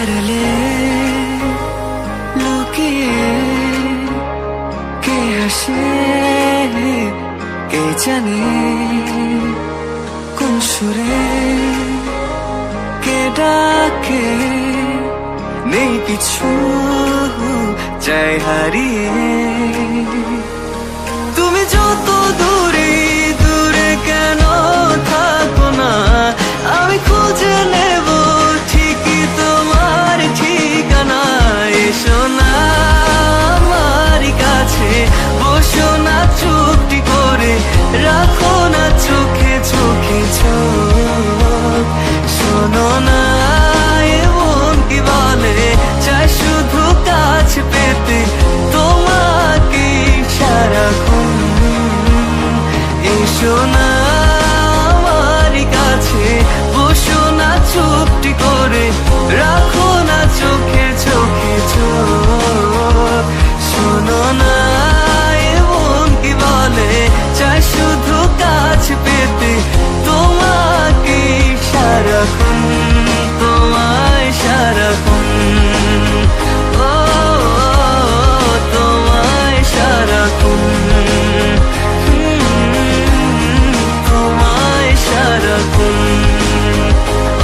আড়ালে লুকিয়ে কে হাসে কে জানে কোন সুরে কে ডাকে নেই কিছু চাই হারিয়ে তুমি যত দূরে দূরে কেন থাকো না আমি খুঁজে নেব ঠিকই তোমার ঠিকানা এসো না আমার কাছে বসো না চুপটি করে রাখো না চোখে চোখে চোখ শোনো না এমন কি বলে চাই শুধু কাছ পেতে তোমাকে সারাক্ষণ এসো না আমার কাছে বসো না চুপটি করে রাখো না চোখে চোখে চোখ শোনো না এমন কি বলে চাই শুধু কাছ পেতে তোমাকে সারাক্ষণ তোমায় সারাক্ষণ ও তোমায় সারাক্ষণ তোমায় সারাক্ষণ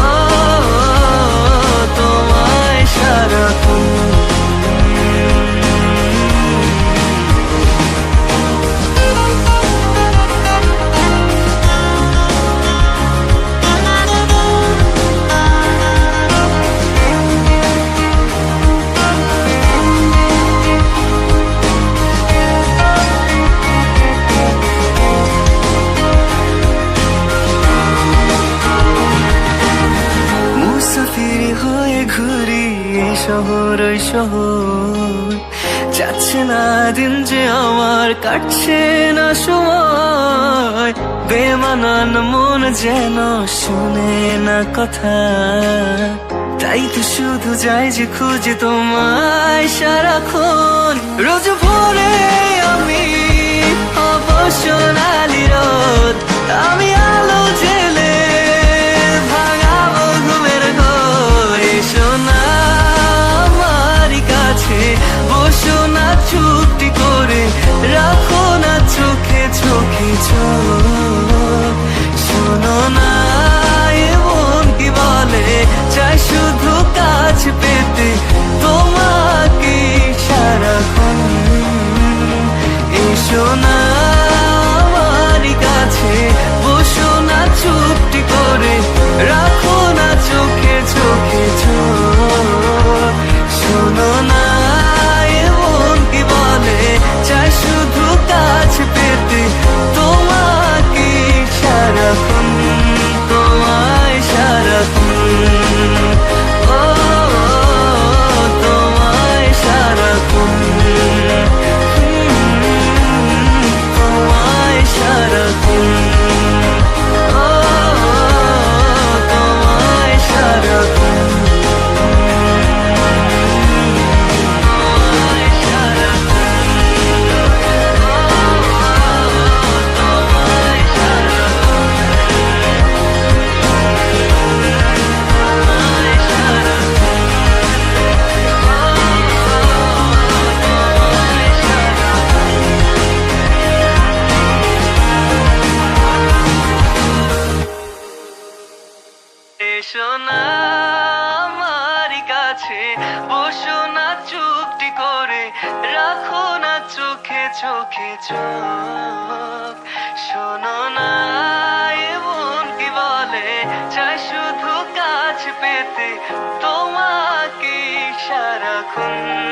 ও তোমায় সারাক্ষণ মুসাফির হয়ে ঘুরি এই শহর ওই শহর যাচ্ছে না দিন যে আমার কাটছে না সময় বেমানান মন যেন শুনে না কথা তাই তো শুধু যাই যে খুঁজে তোমায় সারাক্ষণ রোজ ভোরে আমি অবসনালি রোদ আমি আলো জেলে ভাঙাবো ঘুমের ঘোর এসো না আমার কাছে বসো না চুপটি করে রাখো না চোখে চোখে চোখ শোনো না এমন কি বলে চাই শুধু কাছ পেতে তোমাকে সারাক্ষণ এসো না আমার কাছে বসো না চুপটি করে রাখো না চোখে চোখে চোখ শোনো না এমন কি বলে চাই শুধু কাছ পেতে তোমাকে সারাক্ষণ তোমায় সারাক্ষণ ও তোমায় সারাক্ষণ তোমায় সারাক্ষণ ও তোমায় সারাক্ষণ এসো না আমার কাছে বসো না চুপটি করে রাখো না চোখে চোখে চোখ শোনো না এমন কি বলে চাই শুধু কাছ পেতে তোমাকে সারাক্ষণ